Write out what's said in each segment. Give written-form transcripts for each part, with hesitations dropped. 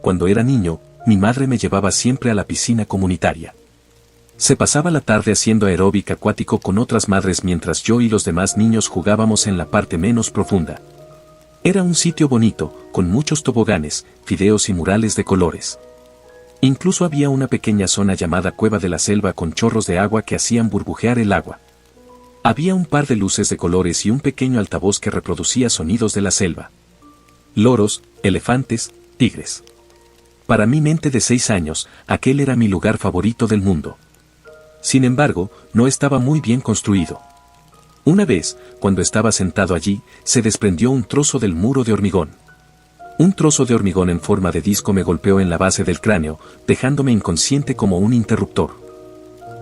Cuando era niño, mi madre me llevaba siempre a la piscina comunitaria. Se pasaba la tarde haciendo aeróbic acuático con otras madres mientras yo y los demás niños jugábamos en la parte menos profunda. Era un sitio bonito, con muchos toboganes, fideos y murales de colores. Incluso había una pequeña zona llamada Cueva de la Selva con chorros de agua que hacían burbujear el agua. Había un par de luces de colores y un pequeño altavoz que reproducía sonidos de la selva. Loros, elefantes, tigres. Para mi mente de 6 años, aquel era mi lugar favorito del mundo. Sin embargo, no estaba muy bien construido. Una vez, cuando estaba sentado allí, se desprendió un trozo del muro de hormigón. Un trozo de hormigón en forma de disco me golpeó en la base del cráneo, dejándome inconsciente como un interruptor.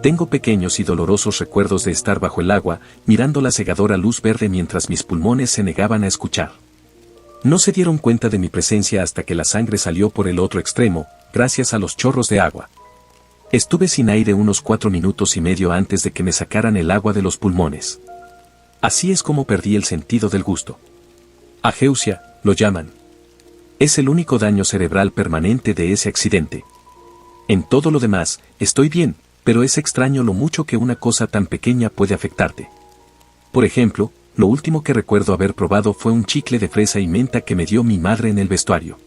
Tengo pequeños y dolorosos recuerdos de estar bajo el agua, mirando la cegadora luz verde mientras mis pulmones se negaban a escuchar. No se dieron cuenta de mi presencia hasta que la sangre salió por el otro extremo, gracias a los chorros de agua. Estuve sin aire unos 4 minutos y medio antes de que me sacaran el agua de los pulmones. Así es como perdí el sentido del gusto. Ageusia, lo llaman. Es el único daño cerebral permanente de ese accidente. En todo lo demás, estoy bien, pero es extraño lo mucho que una cosa tan pequeña puede afectarte. Por ejemplo, lo último que recuerdo haber probado fue un chicle de fresa y menta que me dio mi madre en el vestuario.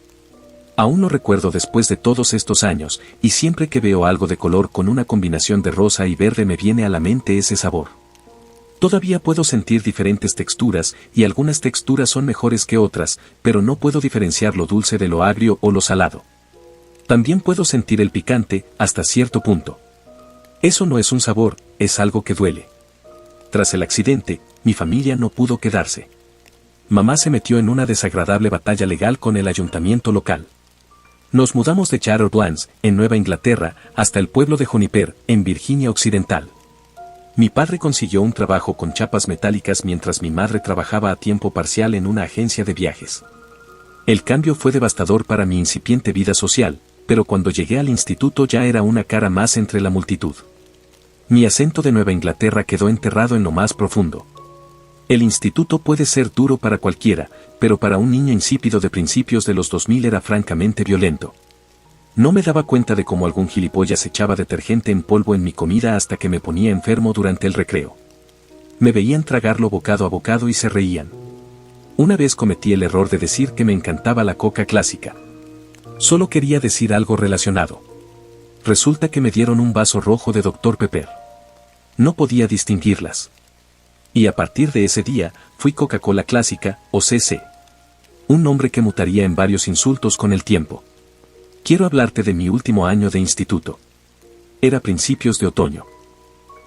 Aún lo recuerdo después de todos estos años, y siempre que veo algo de color con una combinación de rosa y verde me viene a la mente ese sabor. Todavía puedo sentir diferentes texturas, y algunas texturas son mejores que otras, pero no puedo diferenciar lo dulce de lo agrio o lo salado. También puedo sentir el picante, hasta cierto punto. Eso no es un sabor, es algo que duele. Tras el accidente, mi familia no pudo quedarse. Mamá se metió en una desagradable batalla legal con el ayuntamiento local. Nos mudamos de Charterlands, en Nueva Inglaterra, hasta el pueblo de Juniper, en Virginia Occidental. Mi padre consiguió un trabajo con chapas metálicas mientras mi madre trabajaba a tiempo parcial en una agencia de viajes. El cambio fue devastador para mi incipiente vida social, pero cuando llegué al instituto ya era una cara más entre la multitud. Mi acento de Nueva Inglaterra quedó enterrado en lo más profundo. El instituto puede ser duro para cualquiera, pero para un niño insípido de principios de los 2000 era francamente violento. No me daba cuenta de cómo algún gilipollas echaba detergente en polvo en mi comida hasta que me ponía enfermo durante el recreo. Me veían tragarlo bocado a bocado y se reían. Una vez cometí el error de decir que me encantaba la coca clásica. Solo quería decir algo relacionado. Resulta que me dieron un vaso rojo de Dr. Pepper. No podía distinguirlas. Y a partir de ese día, fui Coca-Cola Clásica, o CC. Un nombre que mutaría en varios insultos con el tiempo. Quiero hablarte de mi último año de instituto. Era principios de otoño.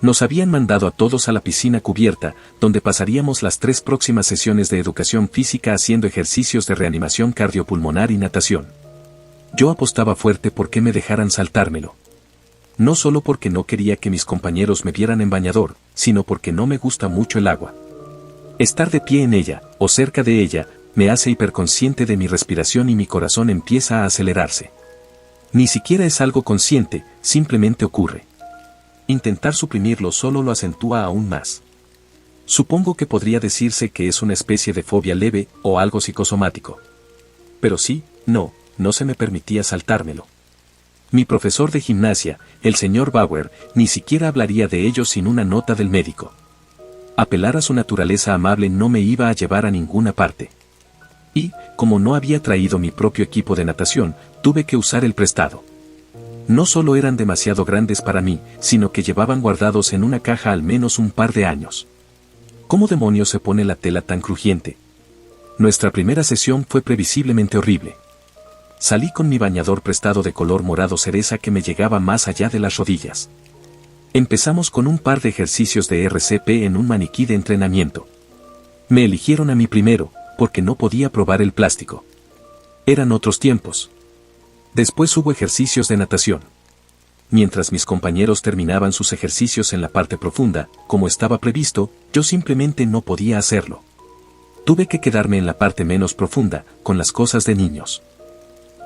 Nos habían mandado a todos a la piscina cubierta, donde pasaríamos las 3 próximas sesiones de educación física haciendo ejercicios de reanimación cardiopulmonar y natación. Yo apostaba fuerte porque me dejaran saltármelo. No solo porque no quería que mis compañeros me vieran en bañador, sino porque no me gusta mucho el agua. Estar de pie en ella, o cerca de ella, me hace hiperconsciente de mi respiración y mi corazón empieza a acelerarse. Ni siquiera es algo consciente, simplemente ocurre. Intentar suprimirlo solo lo acentúa aún más. Supongo que podría decirse que es una especie de fobia leve, o algo psicosomático. Pero sí, no se me permitía saltármelo. Mi profesor de gimnasia, el señor Bauer, ni siquiera hablaría de ello sin una nota del médico. Apelar a su naturaleza amable no me iba a llevar a ninguna parte. Y, como no había traído mi propio equipo de natación, tuve que usar el prestado. No solo eran demasiado grandes para mí, sino que llevaban guardados en una caja al menos un par de años. ¿Cómo demonios se pone la tela tan crujiente? Nuestra primera sesión fue previsiblemente horrible. Salí con mi bañador prestado de color morado cereza que me llegaba más allá de las rodillas. Empezamos con un par de ejercicios de RCP en un maniquí de entrenamiento. Me eligieron a mí primero, porque no podía probar el plástico. Eran otros tiempos. Después hubo ejercicios de natación. Mientras mis compañeros terminaban sus ejercicios en la parte profunda, como estaba previsto, yo simplemente no podía hacerlo. Tuve que quedarme en la parte menos profunda, con las cosas de niños.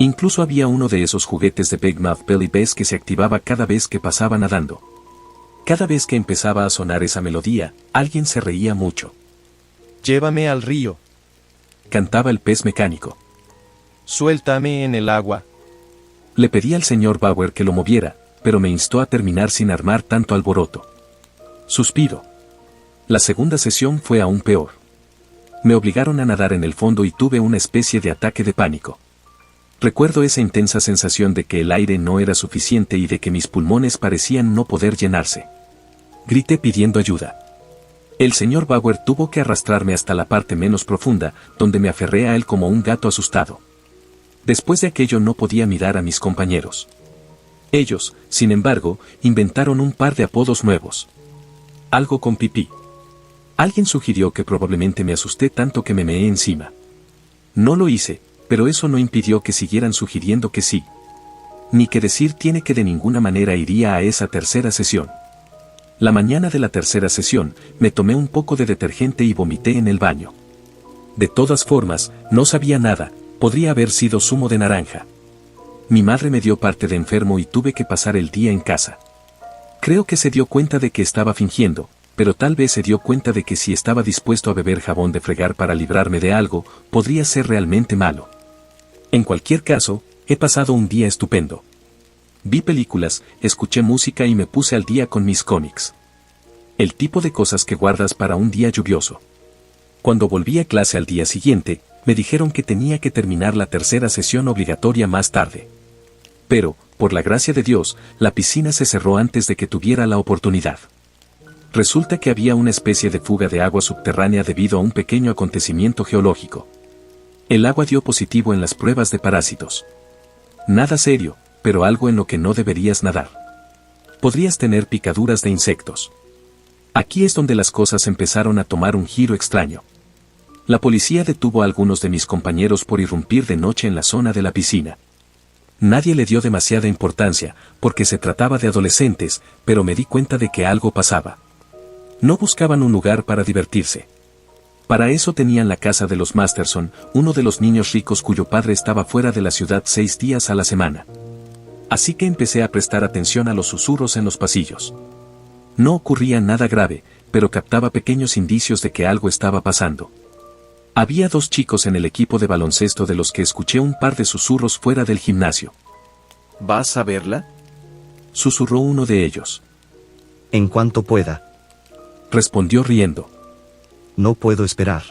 Incluso había uno de esos juguetes de Big Mouth Belly Bass que se activaba cada vez que pasaba nadando. Cada vez que empezaba a sonar esa melodía, alguien se reía mucho. Llévame al río. Cantaba el pez mecánico. Suéltame en el agua. Le pedí al señor Bauer que lo moviera, pero me instó a terminar sin armar tanto alboroto. Suspiro. La segunda sesión fue aún peor. Me obligaron a nadar en el fondo y tuve una especie de ataque de pánico. Recuerdo esa intensa sensación de que el aire no era suficiente y de que mis pulmones parecían no poder llenarse. Grité pidiendo ayuda. El señor Bauer tuvo que arrastrarme hasta la parte menos profunda, donde me aferré a él como un gato asustado. Después de aquello no podía mirar a mis compañeros. Ellos, sin embargo, inventaron un par de apodos nuevos. Algo con pipí. Alguien sugirió que probablemente me asusté tanto que me meé encima. No lo hice, pero eso no impidió que siguieran sugiriendo que sí. Ni que decir tiene que de ninguna manera iría a esa tercera sesión. La mañana de la tercera sesión, me tomé un poco de detergente y vomité en el baño. De todas formas, no sabía nada, podría haber sido zumo de naranja. Mi madre me dio parte de enfermo y tuve que pasar el día en casa. Creo que se dio cuenta de que estaba fingiendo, pero tal vez se dio cuenta de que si estaba dispuesto a beber jabón de fregar para librarme de algo, podría ser realmente malo. En cualquier caso, he pasado un día estupendo. Vi películas, escuché música y me puse al día con mis cómics. El tipo de cosas que guardas para un día lluvioso. Cuando volví a clase al día siguiente, me dijeron que tenía que terminar la tercera sesión obligatoria más tarde. Pero, por la gracia de Dios, la piscina se cerró antes de que tuviera la oportunidad. Resulta que había una especie de fuga de agua subterránea debido a un pequeño acontecimiento geológico. El agua dio positivo en las pruebas de parásitos. Nada serio, pero algo en lo que no deberías nadar. Podrías tener picaduras de insectos. Aquí es donde las cosas empezaron a tomar un giro extraño. La policía detuvo a algunos de mis compañeros por irrumpir de noche en la zona de la piscina. Nadie le dio demasiada importancia, porque se trataba de adolescentes, pero me di cuenta de que algo pasaba. No buscaban un lugar para divertirse. Para eso tenían la casa de los Masterson, uno de los niños ricos cuyo padre estaba fuera de la ciudad 6 días a la semana. Así que empecé a prestar atención a los susurros en los pasillos. No ocurría nada grave, pero captaba pequeños indicios de que algo estaba pasando. Había 2 chicos en el equipo de baloncesto de los que escuché un par de susurros fuera del gimnasio. ¿Vas a verla? Susurró uno de ellos. En cuanto pueda. Respondió riendo. No puedo esperar.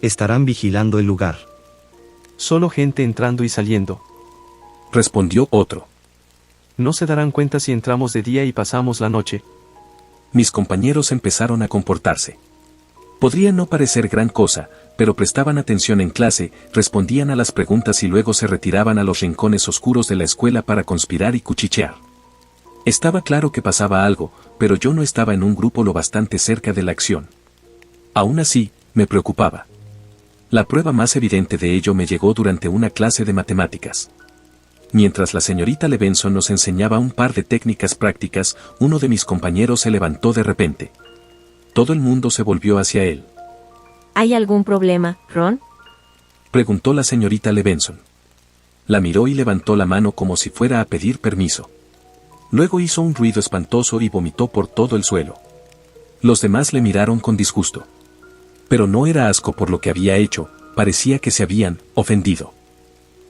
Estarán vigilando el lugar. Solo gente entrando y saliendo. Respondió otro. No se darán cuenta si entramos de día y pasamos la noche. Mis compañeros empezaron a comportarse. Podría no parecer gran cosa, pero prestaban atención en clase, respondían a las preguntas y luego se retiraban a los rincones oscuros de la escuela para conspirar y cuchichear. Estaba claro que pasaba algo, pero yo no estaba en un grupo lo bastante cerca de la acción. Aún así, me preocupaba. La prueba más evidente de ello me llegó durante una clase de matemáticas. Mientras la señorita Levenson nos enseñaba un par de técnicas prácticas, uno de mis compañeros se levantó de repente. Todo el mundo se volvió hacia él. ¿Hay algún problema, Ron? Preguntó la señorita Levenson. La miró y levantó la mano como si fuera a pedir permiso. Luego hizo un ruido espantoso y vomitó por todo el suelo. Los demás le miraron con disgusto. Pero no era asco por lo que había hecho, parecía que se habían ofendido.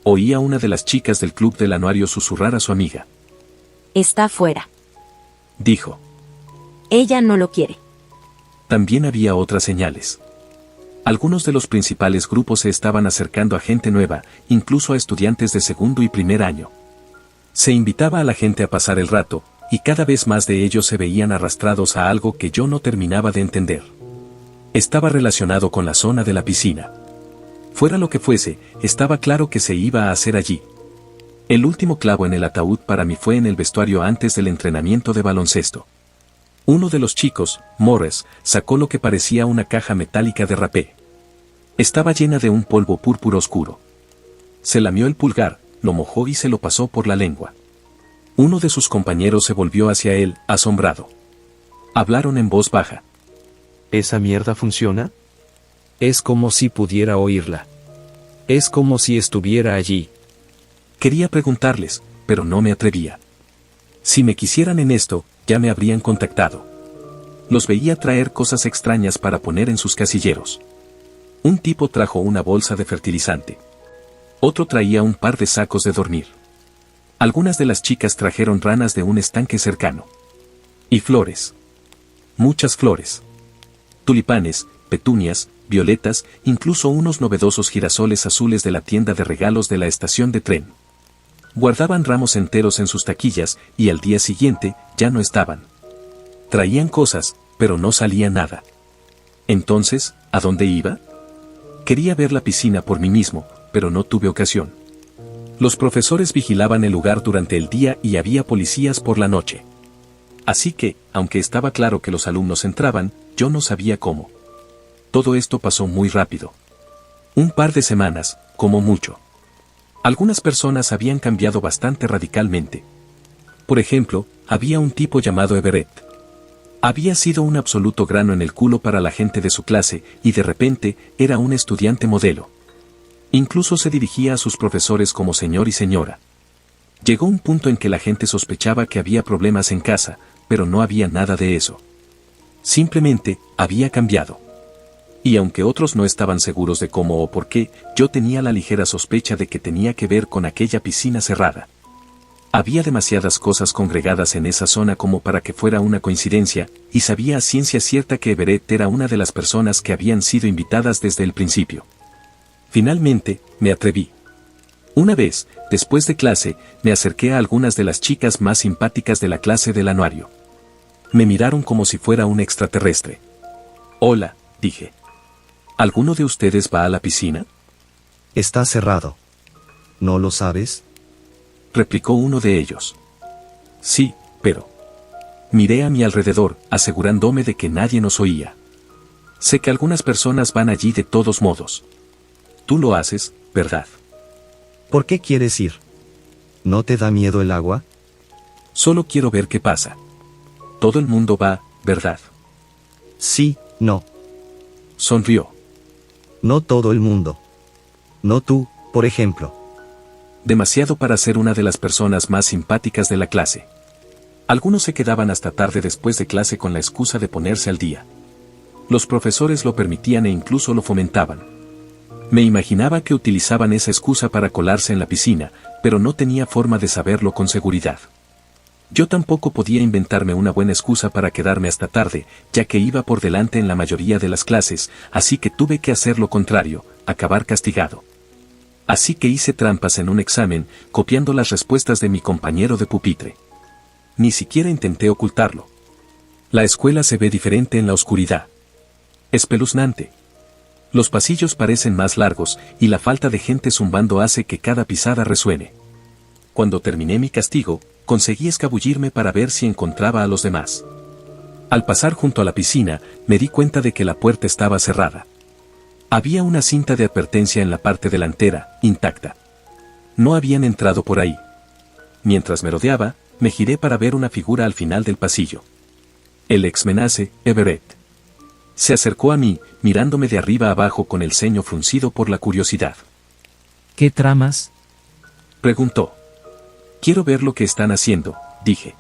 Oí a una de las chicas del club del anuario susurrar a su amiga. Está fuera. Dijo. Ella no lo quiere. También había otras señales. Algunos de los principales grupos se estaban acercando a gente nueva, incluso a estudiantes de segundo y primer año. Se invitaba a la gente a pasar el rato, y cada vez más de ellos se veían arrastrados a algo que yo no terminaba de entender. Estaba relacionado con la zona de la piscina. Fuera lo que fuese, estaba claro que se iba a hacer allí. El último clavo en el ataúd para mí fue en el vestuario antes del entrenamiento de baloncesto. Uno de los chicos, Morris, sacó lo que parecía una caja metálica de rapé. Estaba llena de un polvo púrpura oscuro. Se lamió el pulgar, lo mojó y se lo pasó por la lengua. Uno de sus compañeros se volvió hacia él, asombrado. Hablaron en voz baja. ¿Esa mierda funciona? Es como si pudiera oírla. Es como si estuviera allí. Quería preguntarles, pero no me atrevía. Si me quisieran en esto, ya me habrían contactado. Los veía traer cosas extrañas para poner en sus casilleros. Un tipo trajo una bolsa de fertilizante. Otro traía un par de sacos de dormir. Algunas de las chicas trajeron ranas de un estanque cercano. Y flores. Muchas flores. Tulipanes, petunias, violetas, incluso unos novedosos girasoles azules de la tienda de regalos de la estación de tren. Guardaban ramos enteros en sus taquillas y al día siguiente ya no estaban. Traían cosas, pero no salía nada. Entonces, ¿a dónde iba? Quería ver la piscina por mí mismo, pero no tuve ocasión. Los profesores vigilaban el lugar durante el día y había policías por la noche. Así que, aunque estaba claro que los alumnos entraban, yo no sabía cómo. Todo esto pasó muy rápido. Un par de semanas, como mucho. Algunas personas habían cambiado bastante radicalmente. Por ejemplo, había un tipo llamado Everett. Había sido un absoluto grano en el culo para la gente de su clase y de repente era un estudiante modelo. Incluso se dirigía a sus profesores como señor y señora. Llegó un punto en que la gente sospechaba que había problemas en casa, pero no había nada de eso. Simplemente, había cambiado. Y aunque otros no estaban seguros de cómo o por qué, yo tenía la ligera sospecha de que tenía que ver con aquella piscina cerrada. Había demasiadas cosas congregadas en esa zona como para que fuera una coincidencia, y sabía a ciencia cierta que Everett era una de las personas que habían sido invitadas desde el principio. Finalmente, me atreví. Una vez, después de clase, me acerqué a algunas de las chicas más simpáticas de la clase del anuario. Me miraron como si fuera un extraterrestre. Hola, dije. ¿Alguno de ustedes va a la piscina? Está cerrado. ¿No lo sabes? Replicó uno de ellos. Sí, pero... Miré a mi alrededor, asegurándome de que nadie nos oía. Sé que algunas personas van allí de todos modos. Tú lo haces, ¿verdad? ¿Por qué quieres ir? ¿No te da miedo el agua? Solo quiero ver qué pasa. Todo el mundo va, ¿verdad? Sí, no. Sonrió. No todo el mundo. No tú, por ejemplo. Demasiado para ser una de las personas más simpáticas de la clase. Algunos se quedaban hasta tarde después de clase con la excusa de ponerse al día. Los profesores lo permitían e incluso lo fomentaban. Me imaginaba que utilizaban esa excusa para colarse en la piscina, pero no tenía forma de saberlo con seguridad. Yo tampoco podía inventarme una buena excusa para quedarme hasta tarde, ya que iba por delante en la mayoría de las clases, así que tuve que hacer lo contrario, acabar castigado. Así que hice trampas en un examen, copiando las respuestas de mi compañero de pupitre. Ni siquiera intenté ocultarlo. La escuela se ve diferente en la oscuridad. Espeluznante. Los pasillos parecen más largos, y la falta de gente zumbando hace que cada pisada resuene. Cuando terminé mi castigo, conseguí escabullirme para ver si encontraba a los demás. Al pasar junto a la piscina, me di cuenta de que la puerta estaba cerrada. Había una cinta de advertencia en la parte delantera, intacta. No habían entrado por ahí. Mientras me rodeaba, me giré para ver una figura al final del pasillo. El exmenace, Everett. Se acercó a mí, mirándome de arriba abajo con el ceño fruncido por la curiosidad. ¿Qué tramas? Preguntó. Quiero ver lo que están haciendo, dije.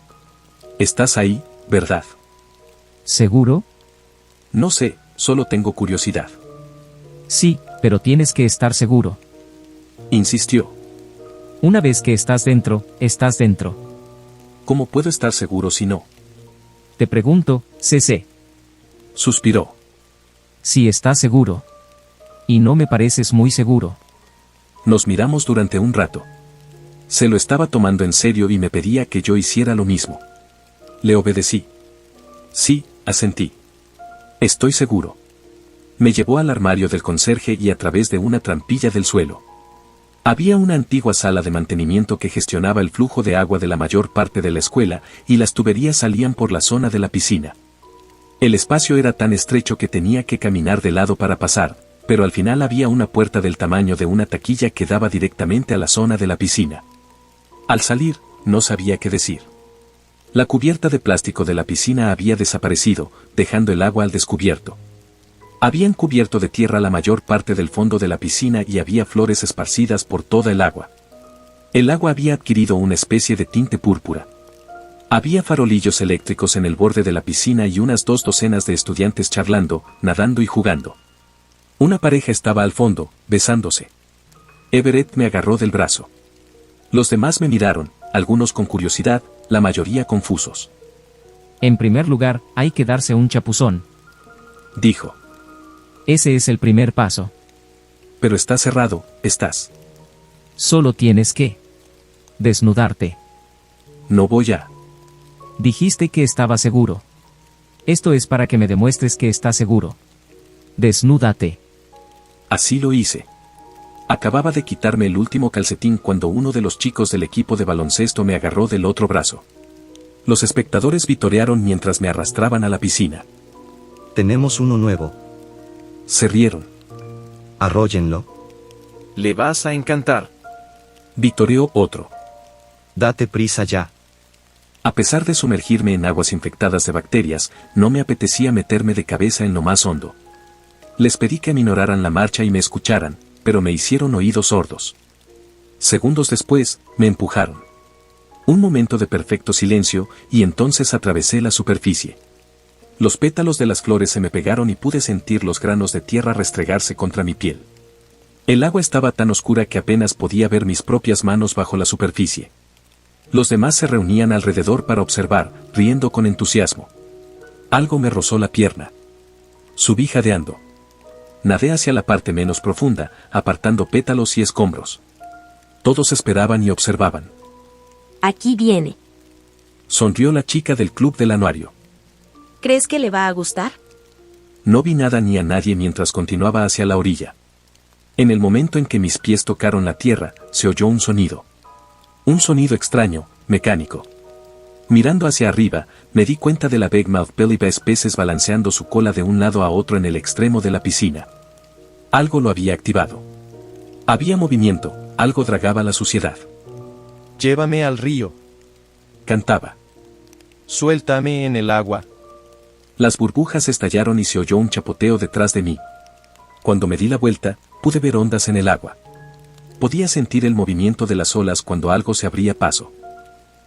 ¿Estás ahí, verdad? ¿Seguro? No sé, solo tengo curiosidad. Sí, pero tienes que estar seguro. Insistió. Una vez que estás dentro, estás dentro. ¿Cómo puedo estar seguro si no? Te pregunto, CC. Suspiró. Si estás seguro. Y no me pareces muy seguro. Nos miramos durante un rato. Se lo estaba tomando en serio y me pedía que yo hiciera lo mismo. Le obedecí. Sí, asentí. Estoy seguro. Me llevó al armario del conserje y a través de una trampilla del suelo. Había una antigua sala de mantenimiento que gestionaba el flujo de agua de la mayor parte de la escuela y las tuberías salían por la zona de la piscina. El espacio era tan estrecho que tenía que caminar de lado para pasar, pero al final había una puerta del tamaño de una taquilla que daba directamente a la zona de la piscina. Al salir, no sabía qué decir. La cubierta de plástico de la piscina había desaparecido, dejando el agua al descubierto. Habían cubierto de tierra la mayor parte del fondo de la piscina y había flores esparcidas por toda el agua. El agua había adquirido una especie de tinte púrpura. Había farolillos eléctricos en el borde de la piscina y unas 2 docenas de estudiantes charlando, nadando y jugando. Una pareja estaba al fondo, besándose. Everett me agarró del brazo. Los demás me miraron, algunos con curiosidad, la mayoría confusos. En primer lugar, hay que darse un chapuzón. Dijo. Ese es el primer paso. Pero está cerrado, estás. Solo tienes que desnudarte. No voy a. Dijiste que estaba seguro. Esto es para que me demuestres que estás seguro. Desnúdate. Así lo hice. Acababa de quitarme el último calcetín cuando uno de los chicos del equipo de baloncesto me agarró del otro brazo. Los espectadores vitorearon mientras me arrastraban a la piscina. Tenemos uno nuevo. Se rieron. Arróllenlo. Le vas a encantar. Vitoreó otro. Date prisa ya. A pesar de sumergirme en aguas infectadas de bacterias, no me apetecía meterme de cabeza en lo más hondo. Les pedí que aminoraran la marcha y me escucharan, pero me hicieron oídos sordos. Segundos después, me empujaron. Un momento de perfecto silencio, y entonces atravesé la superficie. Los pétalos de las flores se me pegaron y pude sentir los granos de tierra restregarse contra mi piel. El agua estaba tan oscura que apenas podía ver mis propias manos bajo la superficie. Los demás se reunían alrededor para observar, riendo con entusiasmo. Algo me rozó la pierna. Subí jadeando. Nadé hacia la parte menos profunda, apartando pétalos y escombros. Todos esperaban y observaban. Aquí viene. Sonrió la chica del club del anuario. ¿Crees que le va a gustar? No vi nada ni a nadie mientras continuaba hacia la orilla. En el momento en que mis pies tocaron la tierra, se oyó un sonido. Un sonido extraño, mecánico. Mirando hacia arriba, me di cuenta de la Bigmouth Belly Bass peces balanceando su cola de un lado a otro en el extremo de la piscina. Algo lo había activado. Había movimiento, algo dragaba la suciedad. Llévame al río. Cantaba. Suéltame en el agua. Las burbujas estallaron y se oyó un chapoteo detrás de mí. Cuando me di la vuelta, pude ver ondas en el agua. Podía sentir el movimiento de las olas cuando algo se abría paso.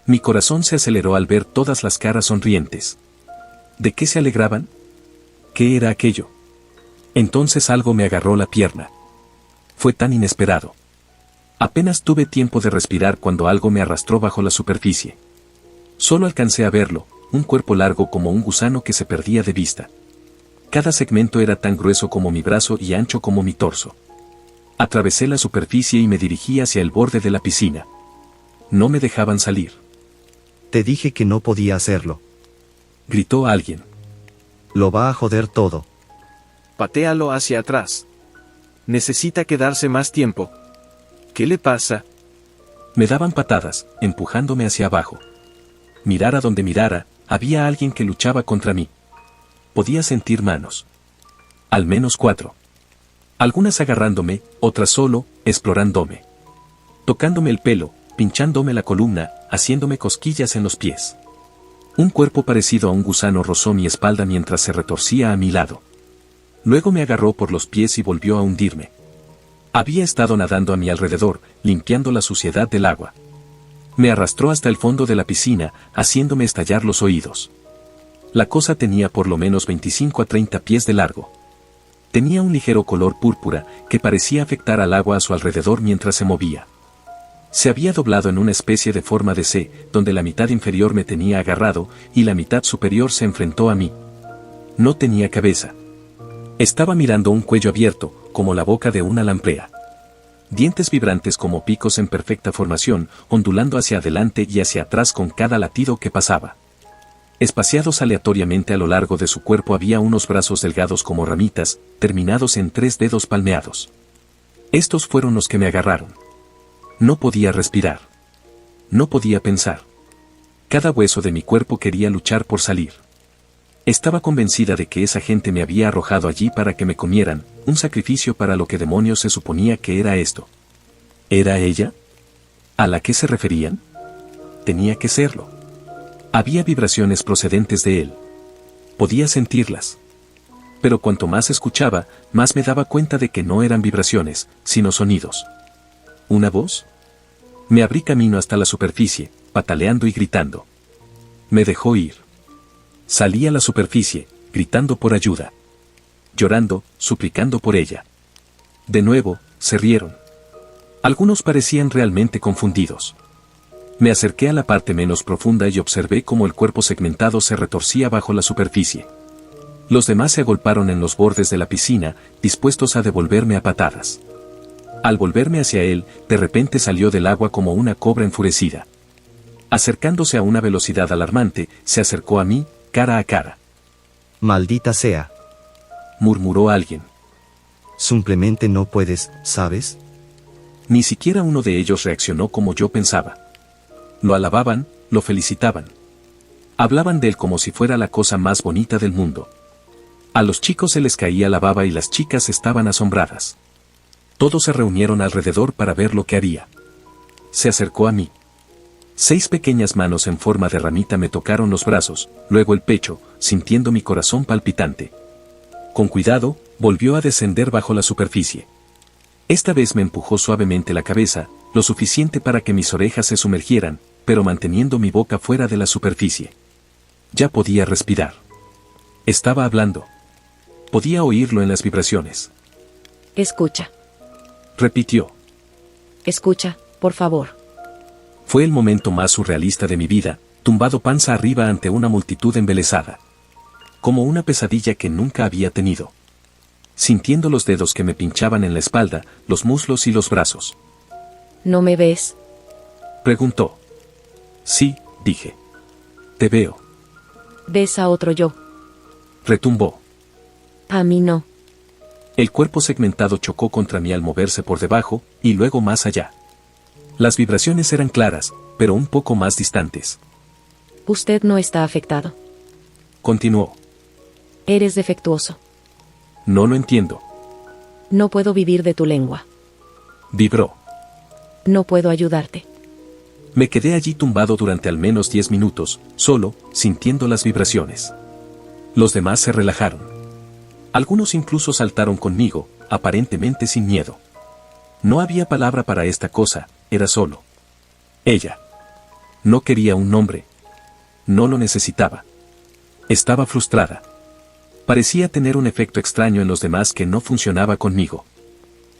Mi corazón se aceleró al ver todas las caras sonrientes. ¿De qué se alegraban? ¿Qué era aquello? Entonces algo me agarró la pierna. Fue tan inesperado. Apenas tuve tiempo de respirar cuando algo me arrastró bajo la superficie. Solo alcancé a verlo, un cuerpo largo como un gusano que se perdía de vista. Cada segmento era tan grueso como mi brazo y ancho como mi torso. Atravesé la superficie y me dirigí hacia el borde de la piscina. No me dejaban salir. Te dije que no podía hacerlo. Gritó alguien. Lo va a joder todo. Patéalo hacia atrás. Necesita quedarse más tiempo. ¿Qué le pasa? Me daban patadas, empujándome hacia abajo. Mirara donde mirara, había alguien que luchaba contra mí. Podía sentir manos. Al menos 4. Algunas agarrándome, otras solo, explorándome. Tocándome el pelo, pinchándome la columna, haciéndome cosquillas en los pies. Un cuerpo parecido a un gusano rozó mi espalda mientras se retorcía a mi lado. Luego me agarró por los pies y volvió a hundirme. Había estado nadando a mi alrededor, limpiando la suciedad del agua. Me arrastró hasta el fondo de la piscina, haciéndome estallar los oídos. La cosa tenía por lo menos 25 a 30 pies de largo. Tenía un ligero color púrpura, que parecía afectar al agua a su alrededor mientras se movía. Se había doblado en una especie de forma de C, donde la mitad inferior me tenía agarrado, y la mitad superior se enfrentó a mí. No tenía cabeza. Estaba mirando un cuello abierto, como la boca de una lamprea. Dientes vibrantes como picos en perfecta formación, ondulando hacia adelante y hacia atrás con cada latido que pasaba. Espaciados aleatoriamente a lo largo de su cuerpo había unos brazos delgados como ramitas, terminados en 3 dedos palmeados. Estos fueron los que me agarraron. No podía respirar. No podía pensar. Cada hueso de mi cuerpo quería luchar por salir. Estaba convencida de que esa gente me había arrojado allí para que me comieran, un sacrificio para lo que demonios se suponía que era esto. ¿Era ella? ¿A la que se referían? Tenía que serlo. Había vibraciones procedentes de él. Podía sentirlas. Pero cuanto más escuchaba, más me daba cuenta de que no eran vibraciones, sino sonidos. ¿Una voz? Me abrí camino hasta la superficie, pataleando y gritando. Me dejó ir. Salí a la superficie, gritando por ayuda. Llorando, suplicando por ella. De nuevo, se rieron. Algunos parecían realmente confundidos. Me acerqué a la parte menos profunda y observé cómo el cuerpo segmentado se retorcía bajo la superficie. Los demás se agolparon en los bordes de la piscina, dispuestos a devolverme a patadas. Al volverme hacia él, de repente salió del agua como una cobra enfurecida. Acercándose a una velocidad alarmante, se acercó a mí, cara a cara. Maldita sea. Murmuró alguien. Simplemente no puedes, ¿sabes? Ni siquiera uno de ellos reaccionó como yo pensaba. Lo alababan, lo felicitaban. Hablaban de él como si fuera la cosa más bonita del mundo. A los chicos se les caía la baba y las chicas estaban asombradas. Todos se reunieron alrededor para ver lo que haría. Se acercó a mí. 6 pequeñas manos en forma de ramita me tocaron los brazos, luego el pecho, sintiendo mi corazón palpitante. Con cuidado, volvió a descender bajo la superficie. Esta vez me empujó suavemente la cabeza, lo suficiente para que mis orejas se sumergieran, pero manteniendo mi boca fuera de la superficie. Ya podía respirar. Estaba hablando. Podía oírlo en las vibraciones. Escucha. Repitió. Escucha, por favor. Fue el momento más surrealista de mi vida, tumbado panza arriba ante una multitud embelesada. Como una pesadilla que nunca había tenido. Sintiendo los dedos que me pinchaban en la espalda, los muslos y los brazos. ¿No me ves? Preguntó. Sí, dije. Te veo. ¿Ves a otro yo? Retumbó. A mí no. El cuerpo segmentado chocó contra mí al moverse por debajo, y luego más allá. Las vibraciones eran claras, pero un poco más distantes. Usted no está afectado. Continuó. Eres defectuoso. No lo entiendo. No puedo vivir de tu lengua. Vibró. No puedo ayudarte. Me quedé allí tumbado durante al menos 10 minutos, solo, sintiendo las vibraciones. Los demás se relajaron. Algunos incluso saltaron conmigo, aparentemente sin miedo. No había palabra para esta cosa, era solo. Ella. No quería un nombre. No lo necesitaba. Estaba frustrada. Parecía tener un efecto extraño en los demás que no funcionaba conmigo.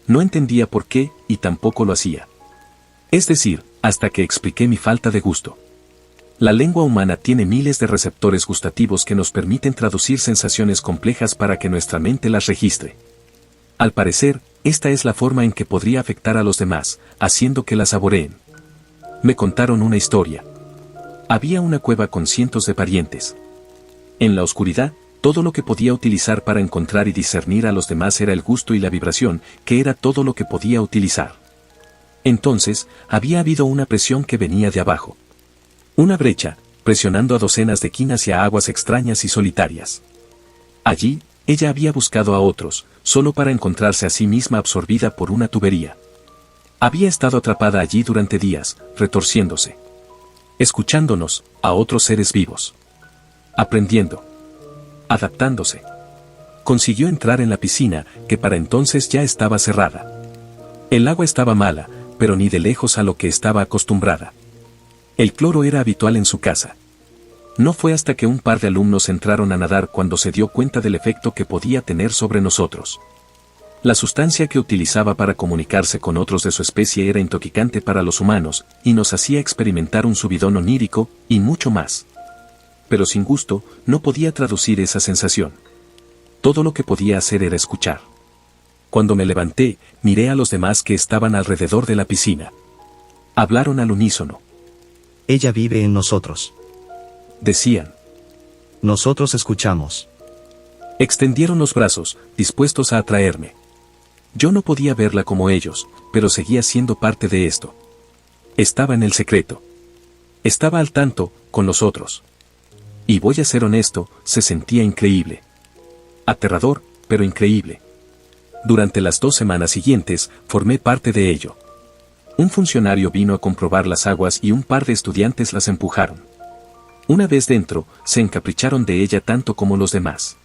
No entendía por qué, y tampoco lo hacía. Es decir, hasta que expliqué mi falta de gusto. La lengua humana tiene miles de receptores gustativos que nos permiten traducir sensaciones complejas para que nuestra mente las registre. Al parecer, esta es la forma en que podría afectar a los demás, haciendo que la saboreen. Me contaron una historia. Había una cueva con cientos de parientes. En la oscuridad, todo lo que podía utilizar para encontrar y discernir a los demás era el gusto y la vibración, que era todo lo que podía utilizar. Entonces, había habido una presión que venía de abajo. Una brecha, presionando a docenas de kin hacia aguas extrañas y solitarias. Allí, ella había buscado a otros, solo para encontrarse a sí misma absorbida por una tubería. Había estado atrapada allí durante días, retorciéndose. Escuchándonos, a otros seres vivos. Aprendiendo. Adaptándose. Consiguió entrar en la piscina, que para entonces ya estaba cerrada. El agua estaba mala, pero ni de lejos a lo que estaba acostumbrada. El cloro era habitual en su casa. No fue hasta que un par de alumnos entraron a nadar cuando se dio cuenta del efecto que podía tener sobre nosotros. La sustancia que utilizaba para comunicarse con otros de su especie era intoxicante para los humanos, y nos hacía experimentar un subidón onírico, y mucho más. Pero sin gusto, no podía traducir esa sensación. Todo lo que podía hacer era escuchar. Cuando me levanté, miré a los demás que estaban alrededor de la piscina. Hablaron al unísono. Ella vive en nosotros. Decían. Nosotros escuchamos. Extendieron los brazos, dispuestos a atraerme. Yo no podía verla como ellos, pero seguía siendo parte de esto. Estaba en el secreto. Estaba al tanto, con los otros. Y voy a ser honesto, se sentía increíble. Aterrador, pero increíble. Durante las 2 semanas siguientes, formé parte de ello. Un funcionario vino a comprobar las aguas y un par de estudiantes las empujaron. Una vez dentro, se encapricharon de ella tanto como los demás.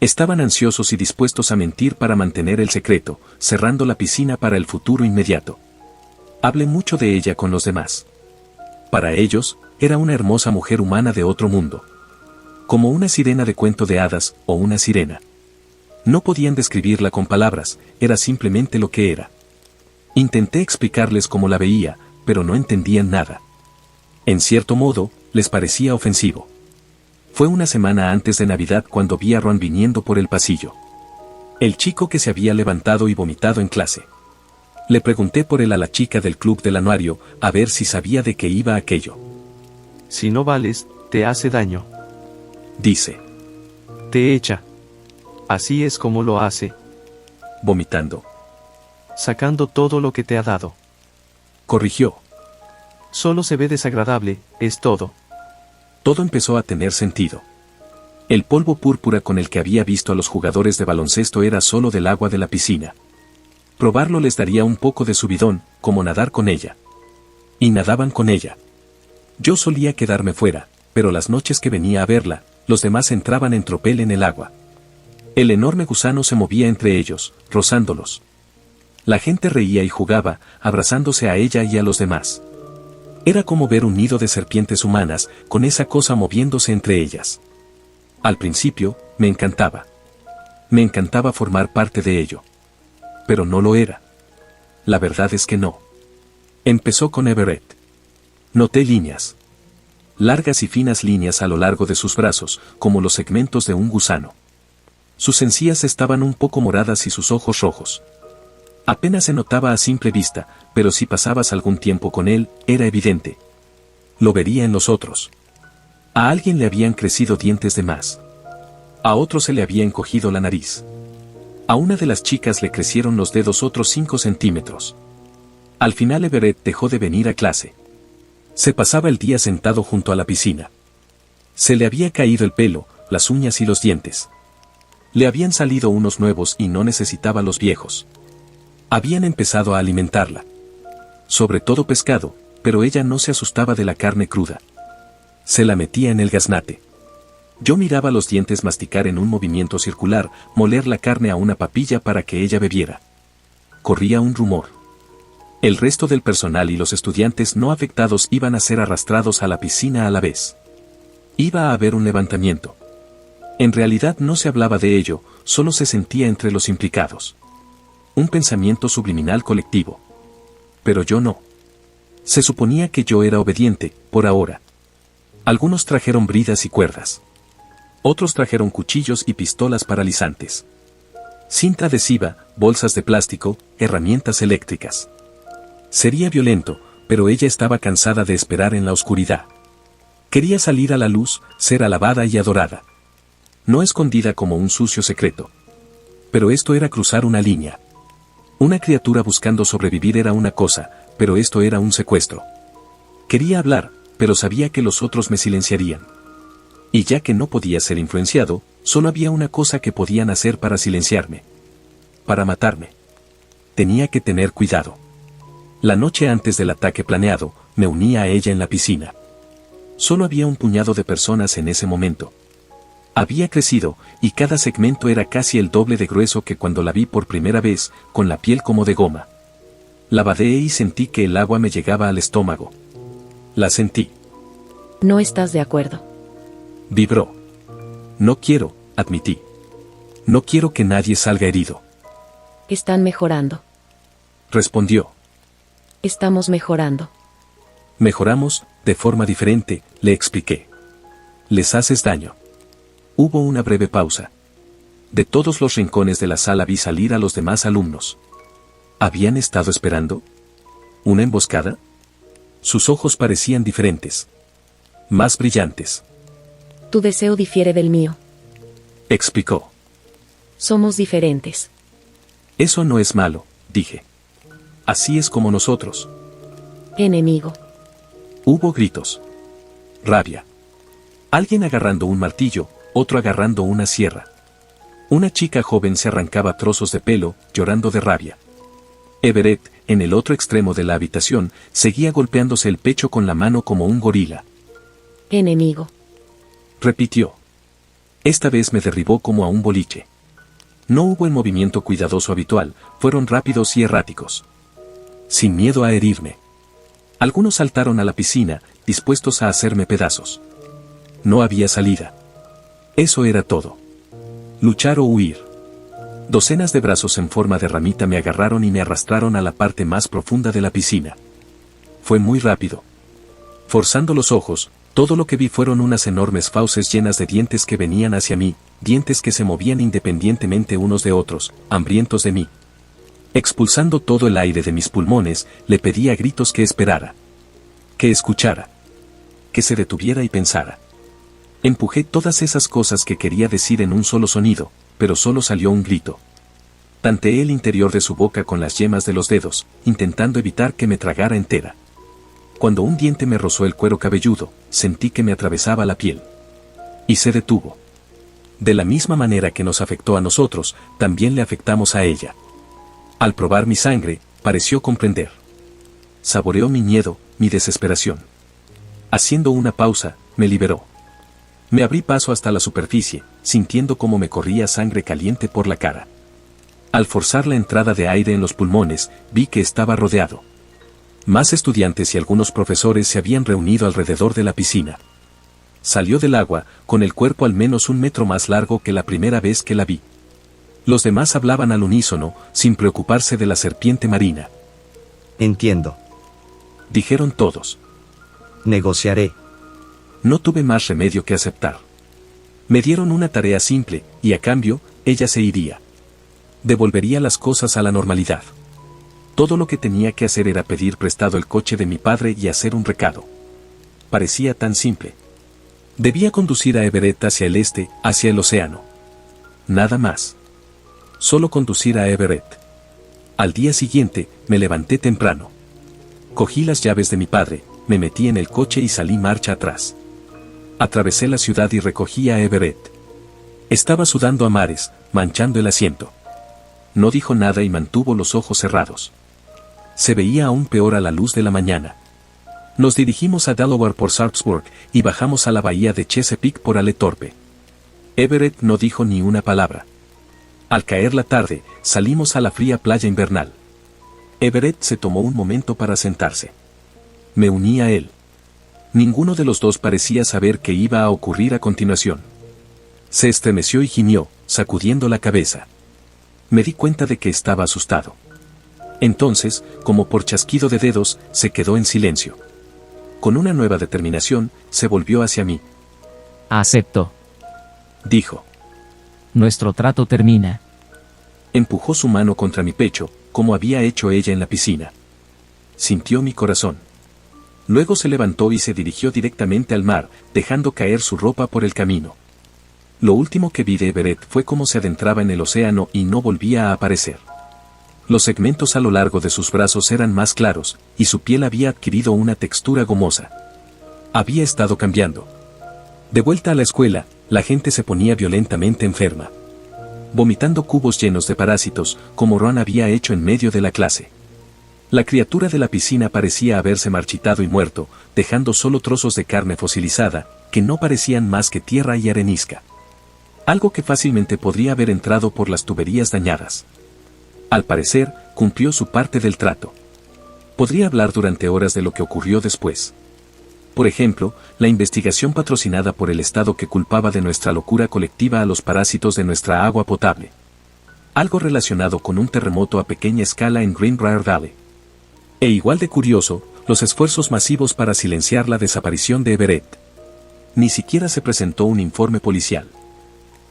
Estaban ansiosos y dispuestos a mentir para mantener el secreto, cerrando la piscina para el futuro inmediato. Hablé mucho de ella con los demás. Para ellos, era una hermosa mujer humana de otro mundo. Como una sirena de cuento de hadas, o una sirena. No podían describirla con palabras, era simplemente lo que era. Intenté explicarles cómo la veía, pero no entendían nada. En cierto modo, les parecía ofensivo. Fue una semana antes de Navidad cuando vi a Ron viniendo por el pasillo. El chico que se había levantado y vomitado en clase. Le pregunté por él a la chica del club del anuario, a ver si sabía de qué iba aquello. Si no vales, te hace daño. Dice, Te echa. Así es como lo hace, vomitando. sacando todo lo que te ha dado. Corrigió. Solo se ve desagradable, es todo. Todo empezó a tener sentido. El polvo púrpura con el que había visto a los jugadores de baloncesto era solo del agua de la piscina. Probarlo les daría un poco de subidón, como nadar con ella. Y nadaban con ella. Yo solía quedarme fuera, pero las noches que venía a verla, los demás entraban en tropel en el agua. El enorme gusano se movía entre ellos, rozándolos. La gente reía y jugaba, abrazándose a ella y a los demás. Era como ver un nido de serpientes humanas, con esa cosa moviéndose entre ellas. Al principio, me encantaba. Me encantaba formar parte de ello. Pero no lo era. La verdad es que no. Empezó con Everett. Noté líneas. Largas y finas líneas a lo largo de sus brazos, como los segmentos de un gusano. Sus encías estaban un poco moradas y sus ojos rojos. Apenas se notaba a simple vista, pero si pasabas algún tiempo con él, era evidente. Lo vería en los otros. A alguien le habían crecido dientes de más. A otro se le había encogido la nariz. A una de las chicas le crecieron los dedos otros 5 centímetros. Al final Everett dejó de venir a clase. Se pasaba el día sentado junto a la piscina. Se le había caído el pelo, las uñas y los dientes. Le habían salido unos nuevos y no necesitaba los viejos. Habían empezado a alimentarla. Sobre todo pescado, pero ella no se asustaba de la carne cruda. Se la metía en el gaznate. Yo miraba los dientes masticar en un movimiento circular, moler la carne a una papilla para que ella bebiera. Corría un rumor. El resto del personal y los estudiantes no afectados iban a ser arrastrados a la piscina a la vez. Iba a haber un levantamiento. En realidad no se hablaba de ello, solo se sentía entre los implicados. Un pensamiento subliminal colectivo. Pero yo no. Se suponía que yo era obediente, por ahora. Algunos trajeron bridas y cuerdas. Otros trajeron cuchillos y pistolas paralizantes. Cinta adhesiva, bolsas de plástico, herramientas eléctricas. Sería violento, pero ella estaba cansada de esperar en la oscuridad. Quería salir a la luz, ser alabada y adorada. No escondida como un sucio secreto. Pero esto era cruzar una línea. Una criatura buscando sobrevivir era una cosa, pero esto era un secuestro. Quería hablar, pero sabía que los otros me silenciarían. Y ya que no podía ser influenciado, solo había una cosa que podían hacer para silenciarme. Para matarme. Tenía que tener cuidado. La noche antes del ataque planeado, me uní a ella en la piscina. Solo había un puñado de personas en ese momento. Había crecido, y cada segmento era casi el doble de grueso que cuando la vi por primera vez, con la piel como de goma. La vadeé y sentí que el agua me llegaba al estómago. La sentí. No estás de acuerdo. Vibró. No quiero, admití. No quiero que nadie salga herido. Están mejorando. Respondió. Estamos mejorando. Mejoramos, de forma diferente, le expliqué. Les haces daño. Hubo una breve pausa. De todos los rincones de la sala vi salir a los demás alumnos. ¿Habían estado esperando? ¿Una emboscada? Sus ojos parecían diferentes. Más brillantes. Tu deseo difiere del mío. Explicó. Somos diferentes. Eso no es malo, dije. Así es como nosotros. Enemigo. Hubo gritos. Rabia. Alguien agarrando un martillo, otro agarrando una sierra. Una chica joven se arrancaba trozos de pelo, llorando de rabia. Everett, en el otro extremo de la habitación, seguía golpeándose el pecho con la mano como un gorila. Enemigo. Repitió. Esta vez me derribó como a un boliche. No hubo el movimiento cuidadoso habitual, fueron rápidos y erráticos. Sin miedo a herirme. Algunos saltaron a la piscina, dispuestos a hacerme pedazos. No había salida. Eso era todo. Luchar o huir. Docenas de brazos en forma de ramita me agarraron y me arrastraron a la parte más profunda de la piscina. Fue muy rápido. Forzando los ojos, todo lo que vi fueron unas enormes fauces llenas de dientes que venían hacia mí, dientes que se movían independientemente unos de otros, hambrientos de mí. Expulsando todo el aire de mis pulmones, le pedí a gritos que esperara. Que escuchara. Que se detuviera y pensara. Empujé todas esas cosas que quería decir en un solo sonido, pero solo salió un grito. Tanteé el interior de su boca con las yemas de los dedos, intentando evitar que me tragara entera. Cuando un diente me rozó el cuero cabelludo, sentí que me atravesaba la piel. Y se detuvo. De la misma manera que nos afectó a nosotros, también le afectamos a ella. Al probar mi sangre, pareció comprender. Saboreó mi miedo, mi desesperación. Haciendo una pausa, me liberó. Me abrí paso hasta la superficie, sintiendo cómo me corría sangre caliente por la cara. Al forzar la entrada de aire en los pulmones, vi que estaba rodeado. Más estudiantes y algunos profesores se habían reunido alrededor de la piscina. Salió del agua, con el cuerpo al menos 1 metro más largo que la primera vez que la vi. Los demás hablaban al unísono, sin preocuparse de la serpiente marina. Entiendo. Dijeron todos. Negociaré. No tuve más remedio que aceptar. Me dieron una tarea simple, y a cambio, ella se iría. Devolvería las cosas a la normalidad. Todo lo que tenía que hacer era pedir prestado el coche de mi padre y hacer un recado. Parecía tan simple. Debía conducir a Everett hacia el este, hacia el océano. Nada más. Solo conducir a Everett. Al día siguiente, me levanté temprano. Cogí las llaves de mi padre, me metí en el coche y salí marcha atrás. Atravesé la ciudad y recogí a Everett. Estaba sudando a mares, manchando el asiento. No dijo nada y mantuvo los ojos cerrados. Se veía aún peor a la luz de la mañana. Nos dirigimos a Delaware por Sharpsburg y bajamos a la bahía de Chesapeake por Aletorpe. Everett no dijo ni una palabra. Al caer la tarde, salimos a la fría playa invernal. Everett se tomó un momento para sentarse. Me uní a él. Ninguno de los dos parecía saber qué iba a ocurrir a continuación. Se estremeció y gimió, sacudiendo la cabeza. Me di cuenta de que estaba asustado. Entonces, como por chasquido de dedos, se quedó en silencio. Con una nueva determinación, se volvió hacia mí. Acepto. Dijo. Nuestro trato termina. Empujó su mano contra mi pecho, como había hecho ella en la piscina. Sintió mi corazón. Luego se levantó y se dirigió directamente al mar, dejando caer su ropa por el camino. Lo último que vi de Everett fue cómo se adentraba en el océano y no volvía a aparecer. Los segmentos a lo largo de sus brazos eran más claros, y su piel había adquirido una textura gomosa. Había estado cambiando. De vuelta a la escuela, la gente se ponía violentamente enferma. Vomitando cubos llenos de parásitos, como Ron había hecho en medio de la clase. La criatura de la piscina parecía haberse marchitado y muerto, dejando solo trozos de carne fosilizada, que no parecían más que tierra y arenisca. Algo que fácilmente podría haber entrado por las tuberías dañadas. Al parecer, cumplió su parte del trato. Podría hablar durante horas de lo que ocurrió después. Por ejemplo, la investigación patrocinada por el Estado que culpaba de nuestra locura colectiva a los parásitos de nuestra agua potable. Algo relacionado con un terremoto a pequeña escala en Greenbrier Valley. E igual de curioso, los esfuerzos masivos para silenciar la desaparición de Everett. Ni siquiera se presentó un informe policial.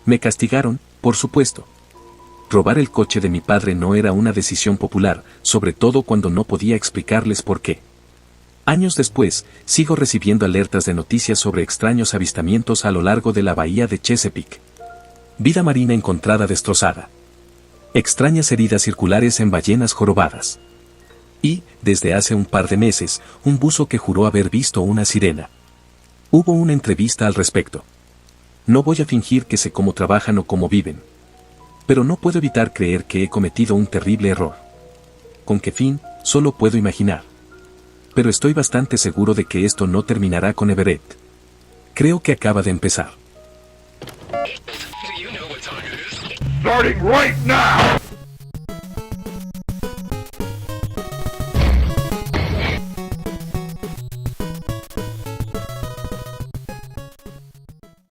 Me castigaron, por supuesto. Robar el coche de mi padre no era una decisión popular, sobre todo cuando no podía explicarles por qué. Años después, sigo recibiendo alertas de noticias sobre extraños avistamientos a lo largo de la bahía de Chesapeake. Vida marina encontrada destrozada. Extrañas heridas circulares en ballenas jorobadas. Y, desde hace un par de meses, un buzo que juró haber visto una sirena. Hubo una entrevista al respecto. No voy a fingir que sé cómo trabajan o cómo viven. Pero no puedo evitar creer que he cometido un terrible error. ¿Con qué fin? Solo puedo imaginar. Pero estoy bastante seguro de que esto no terminará con Everett. Creo que acaba de empezar. Starting right now!